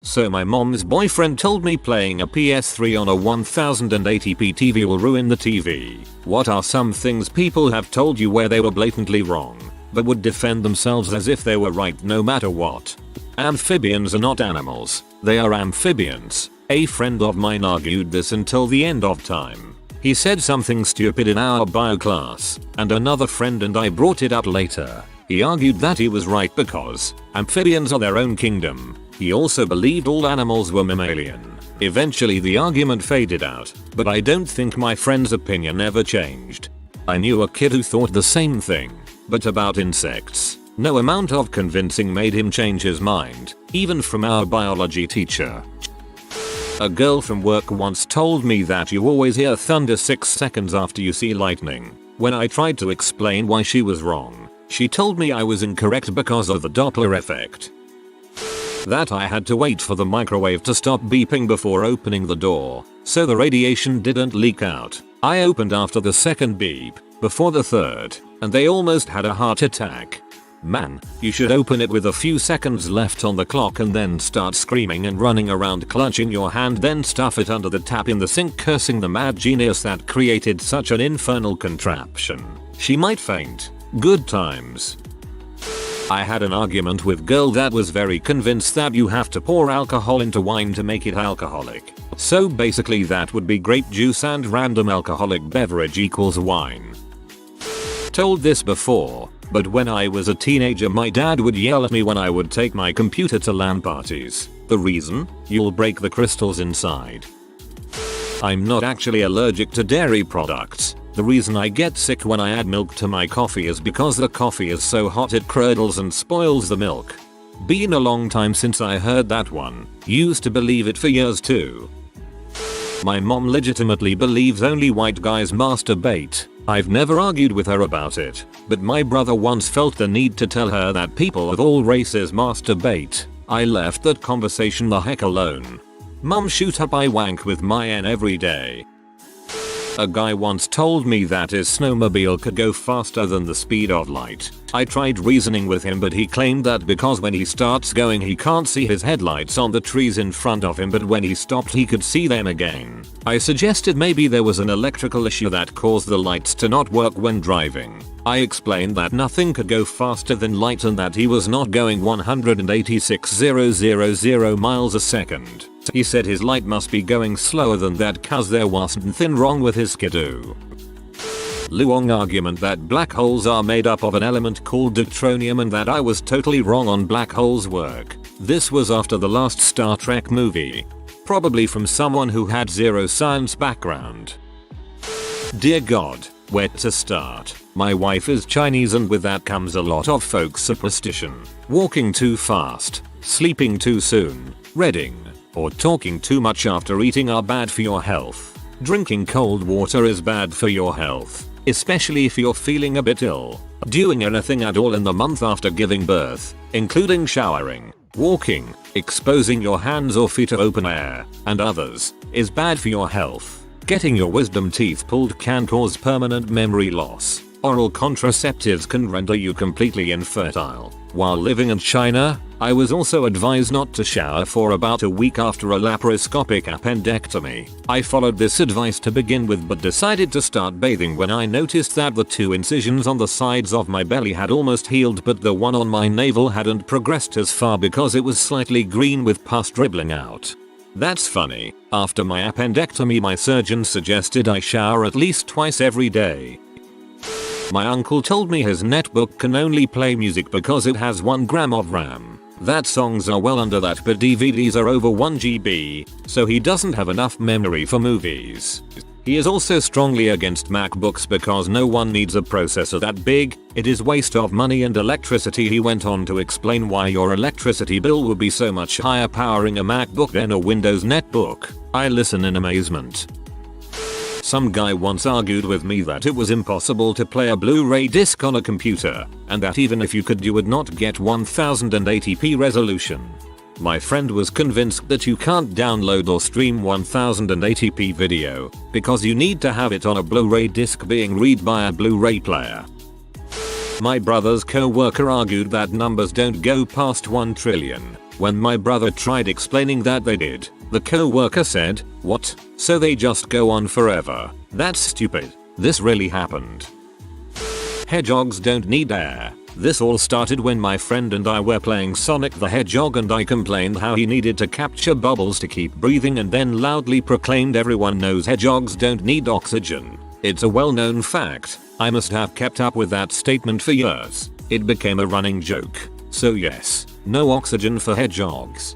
So my mom's boyfriend told me playing a PS3 on a 1080p TV will ruin the TV. What are some things people have told you where they were blatantly wrong, but would defend themselves as if they were right no matter what? Amphibians are not animals, they are amphibians. A friend of mine argued this until the end of time. He said something stupid in our bio class, and another friend and I brought it up later. He argued that he was right because amphibians are their own kingdom. He also believed all animals were mammalian. Eventually the argument faded out, but I don't think my friend's opinion ever changed. I knew a kid who thought the same thing, but about insects. No amount of convincing made him change his mind, even from our biology teacher. A girl from work once told me that you always hear thunder 6 seconds after you see lightning. When I tried to explain why she was wrong, she told me I was incorrect because of the Doppler effect. That I had to wait for the microwave to stop beeping before opening the door, so the radiation didn't leak out. I opened after the second beep, before the third, and they almost had a heart attack. Man, you should open it with a few seconds left on the clock and then start screaming and running around clutching your hand, then stuff it under the tap in the sink cursing the mad genius that created such an infernal contraption. She might faint. Good times. I had an argument with girl that was very convinced that you have to pour alcohol into wine to make it alcoholic. So basically that would be grape juice and random alcoholic beverage equals wine. Told this before, but when I was a teenager my dad would yell at me when I would take my computer to LAN parties. The reason? You'll break the crystals inside. I'm not actually allergic to dairy products. The reason I get sick when I add milk to my coffee is because the coffee is so hot it curdles and spoils the milk. Been a long time since I heard that one. Used to believe it for years too. My mom legitimately believes only white guys masturbate. I've never argued with her about it, but my brother once felt the need to tell her that people of all races masturbate. I left that conversation the heck alone. Mum, shoot up, I wank with my N every day. A guy once told me that his snowmobile could go faster than the speed of light. I tried reasoning with him, but he claimed that because when he starts going he can't see his headlights on the trees in front of him, but when he stopped he could see them again. I suggested maybe there was an electrical issue that caused the lights to not work when driving. I explained that nothing could go faster than light and that he was not going 186,000 miles a second. He said his light must be going slower than that cause there wasn't nothing wrong with his skidoo. Luong argument that black holes are made up of an element called deuteronium and that I was totally wrong on black holes work. This was after the last Star Trek movie. Probably from someone who had zero science background. Dear God, where to start? My wife is Chinese and with that comes a lot of folk superstition. Walking too fast, sleeping too soon, reading, or talking too much after eating are bad for your health. Drinking cold water is bad for your health, especially if you're feeling a bit ill. Doing anything at all in the month after giving birth, including showering, walking, exposing your hands or feet to open air, and others, is bad for your health. Getting your wisdom teeth pulled can cause permanent memory loss. Oral contraceptives can render you completely infertile. While living in China, I was also advised not to shower for about a week after a laparoscopic appendectomy. I followed this advice to begin with but decided to start bathing when I noticed that the 2 incisions on the sides of my belly had almost healed but the one on my navel hadn't progressed as far because it was slightly green with pus dribbling out. That's funny. After my appendectomy my surgeon suggested I shower at least twice every day. My uncle told me his netbook can only play music because it has 1 gram of RAM. That songs are well under that but DVDs are over 1 GB, so he doesn't have enough memory for movies. He is also strongly against MacBooks because no one needs a processor that big, it is waste of money and electricity. He went on to explain why your electricity bill would be so much higher powering a MacBook than a Windows netbook. I listen in amazement. Some guy once argued with me that it was impossible to play a Blu-ray disc on a computer, and that even if you could you would not get 1080p resolution. My friend was convinced that you can't download or stream 1080p video, because you need to have it on a Blu-ray disc being read by a Blu-ray player. My brother's co-worker argued that numbers don't go past 1 trillion. When my brother tried explaining that they did, the co-worker said, "What? So they just go on forever? That's stupid. This really happened." Hedgehogs don't need air. This all started when my friend and I were playing Sonic the Hedgehog and I complained how he needed to capture bubbles to keep breathing and then loudly proclaimed everyone knows hedgehogs don't need oxygen. It's a well-known fact. I must have kept up with that statement for years. It became a running joke. So yes, no oxygen for hedgehogs.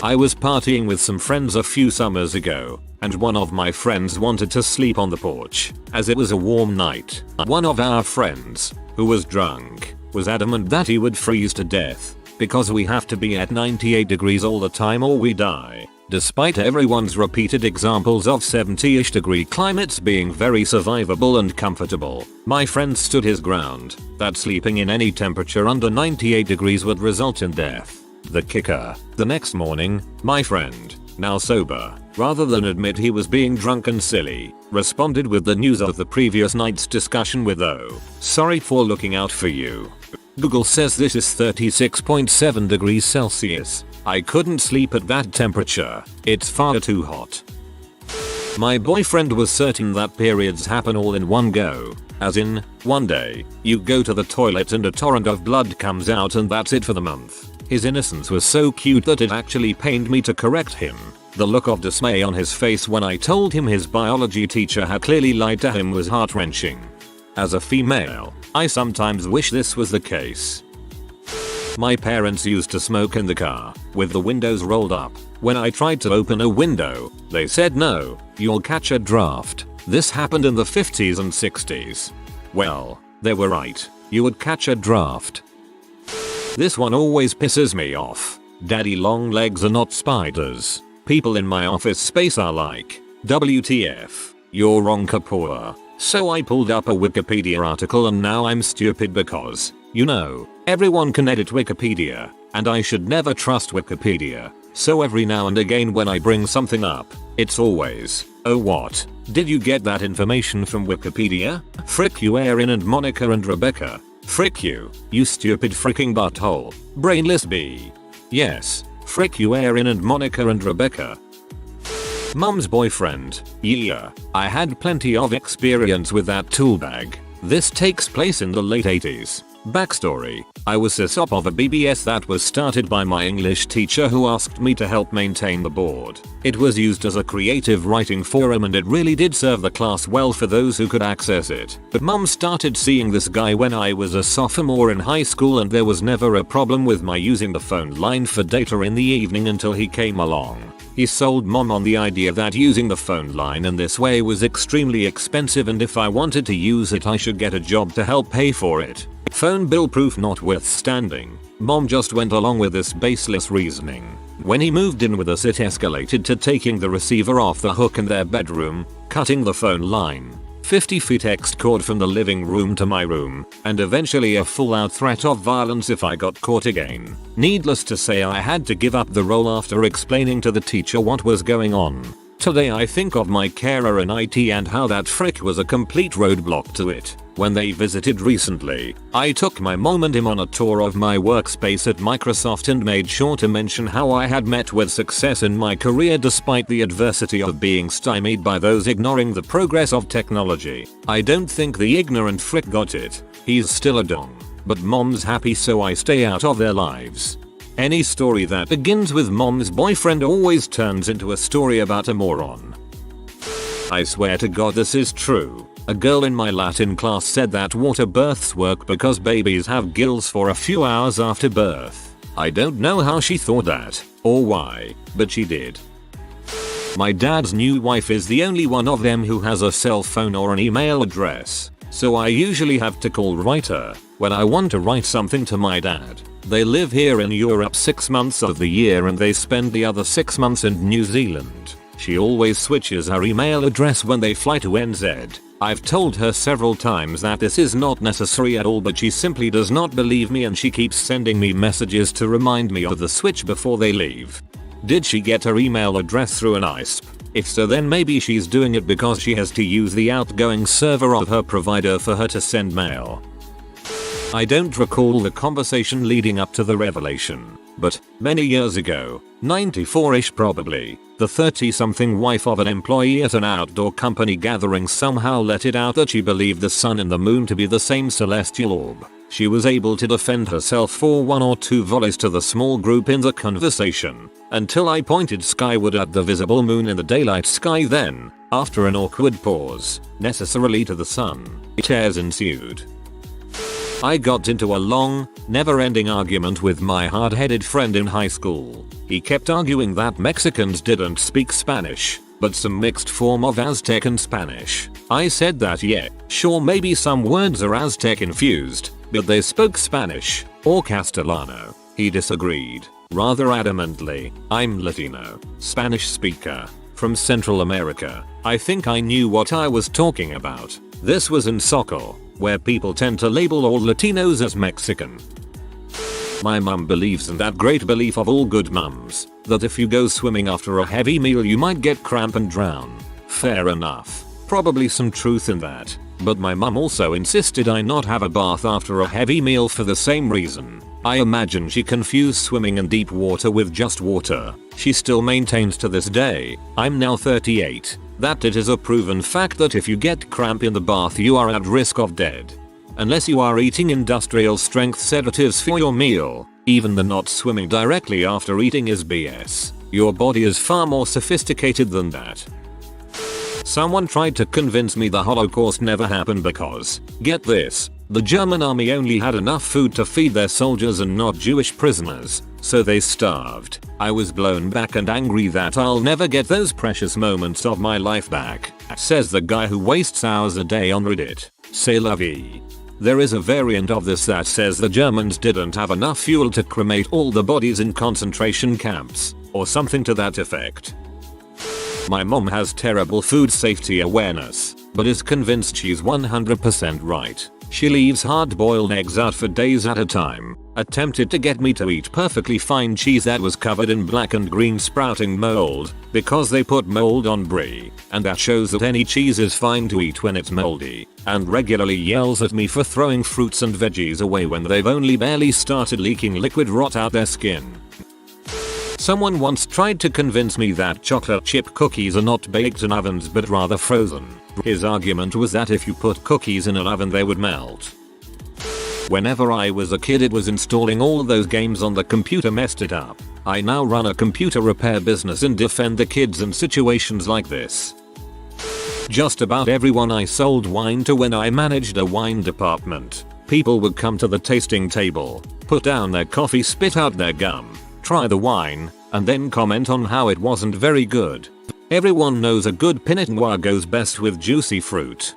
I was partying with some friends a few summers ago, and one of my friends wanted to sleep on the porch, as it was a warm night. One of our friends, who was drunk, was adamant that he would freeze to death, because we have to be at 98 degrees all the time or we die. Despite everyone's repeated examples of 70-ish degree climates being very survivable and comfortable, my friend stood his ground, that sleeping in any temperature under 98 degrees would result in death. The kicker: the next morning, my friend, now sober, rather than admit he was being drunk and silly, responded with the news of the previous night's discussion with "Oh, sorry for looking out for you. Google says this is 36.7 degrees Celsius. I couldn't sleep at that temperature. It's far too hot." My boyfriend was certain that periods happen all in one go. As in, one day, you go to the toilet and a torrent of blood comes out and that's it for the month. His innocence was so cute that it actually pained me to correct him. The look of dismay on his face when I told him his biology teacher had clearly lied to him was heart-wrenching. As a female, I sometimes wish this was the case. My parents used to smoke in the car, with the windows rolled up. When I tried to open a window, they said no, you'll catch a draft. This happened in the 50s and 60s. Well, they were right. You would catch a draft. This one always pisses me off. Daddy long legs are not spiders. People in my office space are like, WTF, you're wrong Kapoor. So I pulled up a Wikipedia article and now I'm stupid because, you know, everyone can edit Wikipedia, and I should never trust Wikipedia. So every now and again when I bring something up, it's always, "Oh what? Did you get that information from Wikipedia? Frick you Erin and Monica and Rebecca. Frick you, you stupid freaking butthole. Brainless bee." Yes, frick you Erin and Monica and Rebecca. Mum's boyfriend. Yeah, I had plenty of experience with that tool bag. This takes place in the late 80s. Backstory: I was cis-op of a BBS that was started by my English teacher who asked me to help maintain the board. It was used as a creative writing forum and it really did serve the class well for those who could access it. But Mum started seeing this guy when I was a sophomore in high school and there was never a problem with my using the phone line for data in the evening until he came along. He sold Mom on the idea that using the phone line in this way was extremely expensive and if I wanted to use it I should get a job to help pay for it. Phone bill proof notwithstanding, Mom just went along with this baseless reasoning. When he moved in with us it escalated to taking the receiver off the hook in their bedroom, cutting the phone line, 50 feet X cord from the living room to my room, and eventually a full-out threat of violence if I got caught again. Needless to say I had to give up the role after explaining to the teacher what was going on. Today I think of my carer in IT and how that frick was a complete roadblock to it. When they visited recently, I took my mom and him on a tour of my workspace at Microsoft and made sure to mention how I had met with success in my career despite the adversity of being stymied by those ignoring the progress of technology. I don't think the ignorant frick got it. He's still a dong. But Mom's happy so I stay out of their lives. Any story that begins with Mom's boyfriend always turns into a story about a moron. I swear to God this is true. A girl in my Latin class said that water births work because babies have gills for a few hours after birth. I don't know how she thought that, or why, but she did. My dad's new wife is the only one of them who has a cell phone or an email address, so I usually have to call write her when I want to write something to my dad. They live here in Europe 6 months of the year and they spend the other 6 months in New Zealand. She always switches her email address when they fly to NZ. I've told her several times that this is not necessary at all but she simply does not believe me and she keeps sending me messages to remind me of the switch before they leave. Did she get her email address through an ISP? If so then maybe she's doing it because she has to use the outgoing server of her provider for her to send mail. I don't recall the conversation leading up to the revelation, But many years ago, 94ish probably, the 30-something wife of an employee at an outdoor company gathering somehow let it out that she believed the sun and the moon to be the same celestial orb. She was able to defend herself for 1 or 2 volleys to the small group in the conversation, until I pointed skyward at the visible moon in the daylight sky. Then, after an awkward pause, necessarily to the sun, tears ensued. I got into a long, never-ending argument with my hard-headed friend in high school. He kept arguing that Mexicans didn't speak Spanish, but some mixed form of Aztec and Spanish. I said that yeah, sure, maybe some words are Aztec infused, but they spoke Spanish, or Castellano. He disagreed, rather adamantly. I'm Latino, Spanish speaker, from Central America. I think I knew what I was talking about. This was in Soco, where people tend to label all Latinos as Mexican. My mum believes in that great belief of all good mums, that if you go swimming after a heavy meal you might get cramp and drown. Fair enough. Probably some truth in that. But my mum also insisted I not have a bath after a heavy meal for the same reason. I imagine she confused swimming in deep water with just water. She still maintains to this day, I'm now 38, that it is a proven fact that if you get cramp in the bath you are at risk of dead. Unless you are eating industrial strength sedatives for your meal, even the not swimming directly after eating is BS. Your body is far more sophisticated than that. Someone tried to convince me the Holocaust never happened because, get this, the German army only had enough food to feed their soldiers and not Jewish prisoners, so they starved. I was blown back and angry that I'll never get those precious moments of my life back, says the guy who wastes hours a day on Reddit. C'est la vie. There is a variant of this that says the Germans didn't have enough fuel to cremate all the bodies in concentration camps, or something to that effect. My mom has terrible food safety awareness, but is convinced she's 100% right. She leaves hard-boiled eggs out for days at a time, attempted to get me to eat perfectly fine cheese that was covered in black and green sprouting mold, because they put mold on brie, and that shows that any cheese is fine to eat when it's moldy, and regularly yells at me for throwing fruits and veggies away when they've only barely started leaking liquid rot out their skin. Someone once tried to convince me that chocolate chip cookies are not baked in ovens but rather frozen. His argument was that if you put cookies in an oven they would melt. Whenever I was a kid it was installing all those games on the computer messed it up. I now run a computer repair business and defend the kids in situations like this. Just about everyone I sold wine to when I managed a wine department. People would come to the tasting table, put down their coffee, spit out their gum, try the wine, and then comment on how it wasn't very good. Everyone knows a good Pinot Noir goes best with juicy fruit.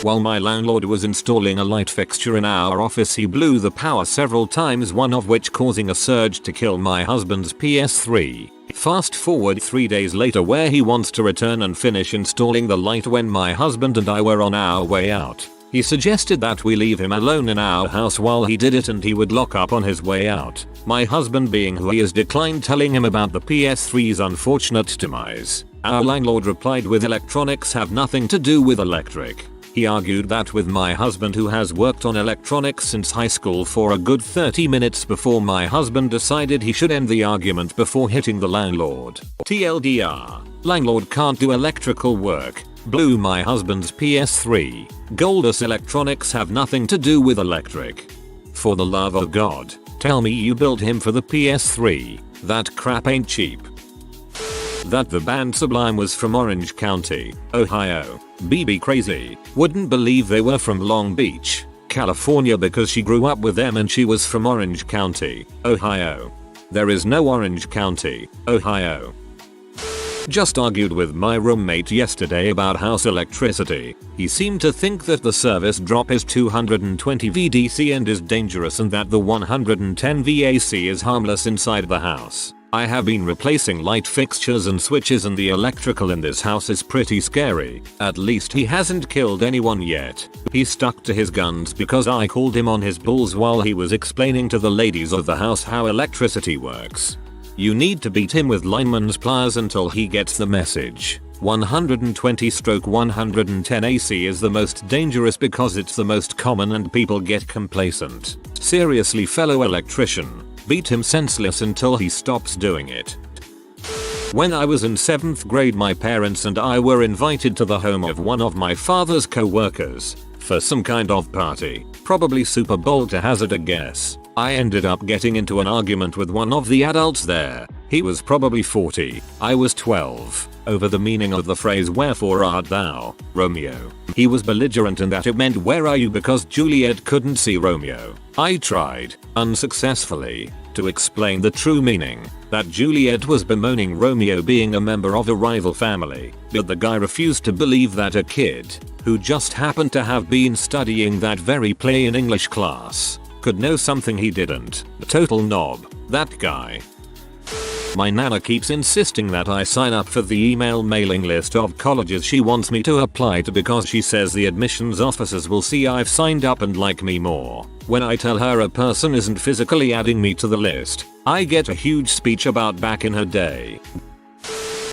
While my landlord was installing a light fixture in our office he blew the power several times, one of which causing a surge to kill my husband's PS3. Fast forward 3 days later where he wants to return and finish installing the light when my husband and I were on our way out. He suggested that we leave him alone in our house while he did it and he would lock up on his way out. My husband, being who he is, declined telling him about the PS3's unfortunate demise. Our landlord replied with electronics have nothing to do with electric. He argued that with my husband, who has worked on electronics since high school, for a good 30 minutes before my husband decided he should end the argument before hitting the landlord. TLDR, landlord can't do electrical work. Blew my husband's PS3. Goldus electronics have nothing to do with electric. For the love of God, tell me you built him for the PS3. That crap ain't cheap. That the band Sublime was from Orange County, Ohio. BB crazy. Wouldn't believe they were from Long Beach, California, because she grew up with them and she was from Orange County, Ohio. There is no Orange County, Ohio. Just argued with my roommate yesterday about house electricity. He seemed to think that the service drop is 220 VDC and is dangerous, and that the 110 VAC is harmless inside the house. I have been replacing light fixtures and switches and the electrical in this house is pretty scary. At least he hasn't killed anyone yet. He stuck to his guns because I called him on his bulls while he was explaining to the ladies of the house how electricity works. You need to beat him with lineman's pliers until he gets the message. 120/110 AC is the most dangerous because it's the most common and people get complacent. Seriously, fellow electrician, beat him senseless until he stops doing it. When I was in 7th grade, my parents and I were invited to the home of one of my father's co-workers for some kind of party, probably Super Bowl to hazard a guess. I ended up getting into an argument with one of the adults there. He was probably 40, I was 12, over the meaning of the phrase "Wherefore art thou, Romeo?" He was belligerent in that it meant "Where are you?" because Juliet couldn't see Romeo. I tried, unsuccessfully, to explain the true meaning, that Juliet was bemoaning Romeo being a member of a rival family, but the guy refused to believe that a kid, who just happened to have been studying that very play in English class, could know something he didn't. A total knob, that guy. My nana keeps insisting that I sign up for the email mailing list of colleges she wants me to apply to because she says the admissions officers will see I've signed up and like me more. When I tell her a person isn't physically adding me to the list, I get a huge speech about back in her day.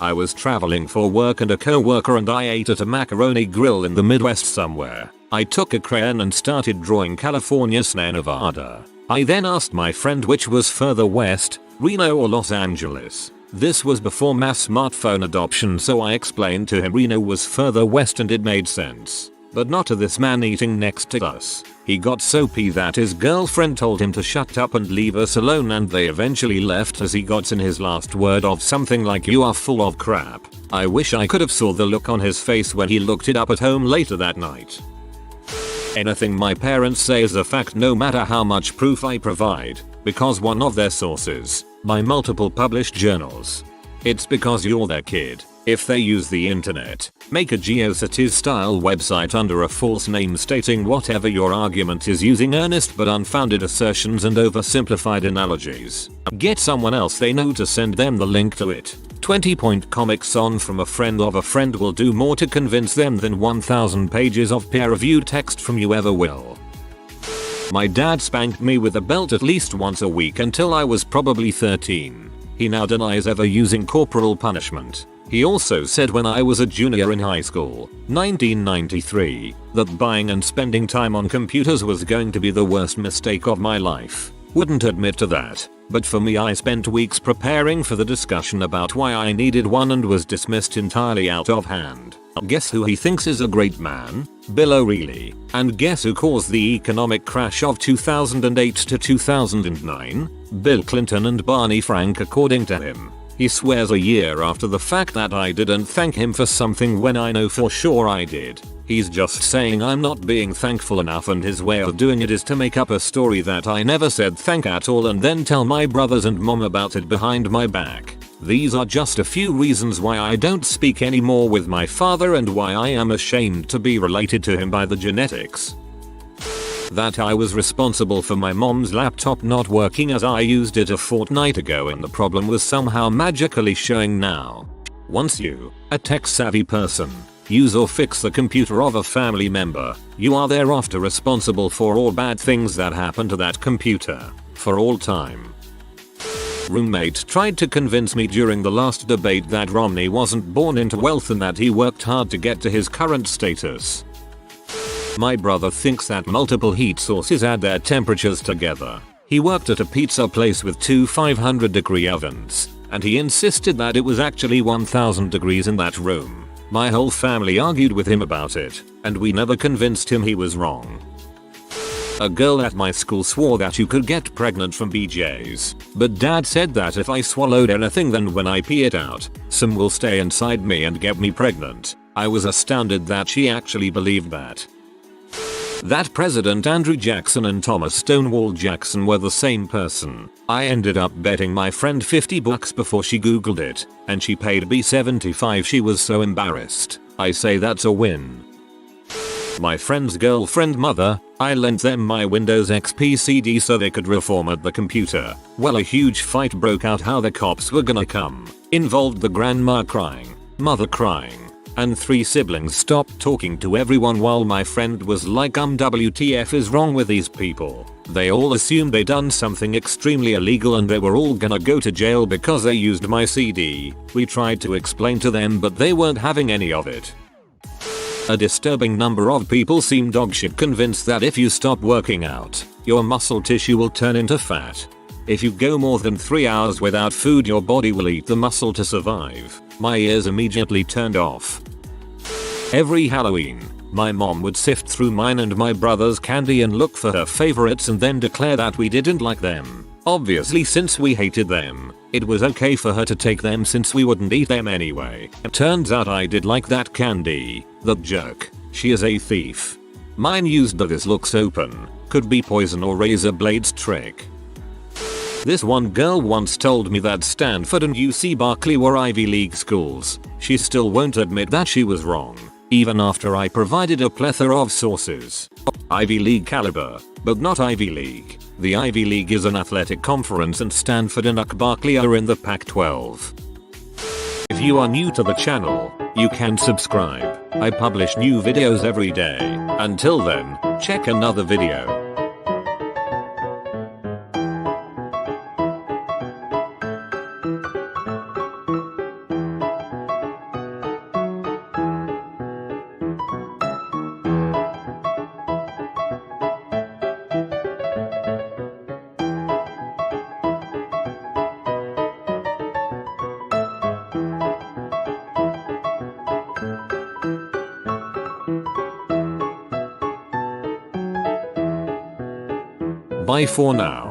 I was traveling for work and a co-worker and I ate at a macaroni grill in the Midwest somewhere. I took a crayon and started drawing California / Nevada. I then asked my friend which was further west, Reno or Los Angeles. This was before mass smartphone adoption, so I explained to him Reno was further west and it made sense. But not to this man eating next to us. He got so peeved that his girlfriend told him to shut up and leave us alone, and they eventually left as he got in his last word of something like "You are full of crap." I wish I could have saw the look on his face when he looked it up at home later that night. Anything my parents say is a fact no matter how much proof I provide, because one of their sources, by multiple published journals. It's because you're their kid. If they use the internet, make a GeoCities style website under a false name stating whatever your argument is using earnest but unfounded assertions and oversimplified analogies, get someone else they know to send them the link to it. 20-point comics on from a friend of a friend will do more to convince them than 1,000 pages of peer-reviewed text from you ever will. My dad spanked me with a belt at least once a week until I was probably 13. He now denies ever using corporal punishment. He also said when I was a junior in high school, 1993, that buying and spending time on computers was going to be the worst mistake of my life. Wouldn't admit to that, but for me I spent weeks preparing for the discussion about why I needed one and was dismissed entirely out of hand. Guess who he thinks is a great man? Bill O'Reilly. And guess who caused the economic crash of 2008 to 2009? Bill Clinton and Barney Frank, according to him. He swears a year after the fact that I didn't thank him for something when I know for sure I did. He's just saying I'm not being thankful enough, and his way of doing it is to make up a story that I never said thank at all and then tell my brothers and mom about it behind my back. These are just a few reasons why I don't speak anymore with my father and why I am ashamed to be related to him by the genetics. That I was responsible for my mom's laptop not working as I used it a fortnight ago and the problem was somehow magically showing now. Once you, a tech-savvy person, use or fix the computer of a family member, you are thereafter responsible for all bad things that happen to that computer, for all time. Roommate tried to convince me during the last debate that Romney wasn't born into wealth and that he worked hard to get to his current status. My brother thinks that multiple heat sources add their temperatures together. He worked at a pizza place with two 500-degree ovens, and he insisted that it was actually 1000 degrees in that room. My whole family argued with him about it, and we never convinced him he was wrong. A girl at my school swore that you could get pregnant from BJ's, but dad said that if I swallowed anything then when I pee it out, some will stay inside me and get me pregnant. I was astounded that she actually believed that. That President Andrew Jackson and Thomas Stonewall Jackson were the same person. I ended up betting my friend $50 before she googled it, and she paid me $75. She was so embarrassed. I say that's a win. My friend's girlfriend mother, I lent them my Windows XP CD so they could reformat the computer. Well, a huge fight broke out how the cops were gonna come. Involved the grandma crying, mother crying, and 3 siblings stopped talking to everyone while my friend was like WTF is wrong with these people. They all assumed they'd done something extremely illegal and they were all gonna go to jail because they used my CD. We tried to explain to them but they weren't having any of it. A disturbing number of people seem dogshit convinced that if you stop working out, your muscle tissue will turn into fat. If you go more than 3 hours without food, your body will eat the muscle to survive. My ears immediately turned off. Every Halloween, my mom would sift through mine and my brother's candy and look for her favorites and then declare that we didn't like them. Obviously, since we hated them, it was okay for her to take them since we wouldn't eat them anyway. Turns out I did like that candy. The jerk. She is a thief. Mine used the "this looks open, could be poison or razor blades" trick. This one girl once told me that Stanford and UC Berkeley were Ivy League schools. She still won't admit that she was wrong, even after I provided a plethora of sources. Ivy League caliber, but not Ivy League. The Ivy League is an athletic conference and Stanford and UC Berkeley are in the Pac-12. If you are new to the channel, you can subscribe. I publish new videos every day. Until then, check another video. Bye for now.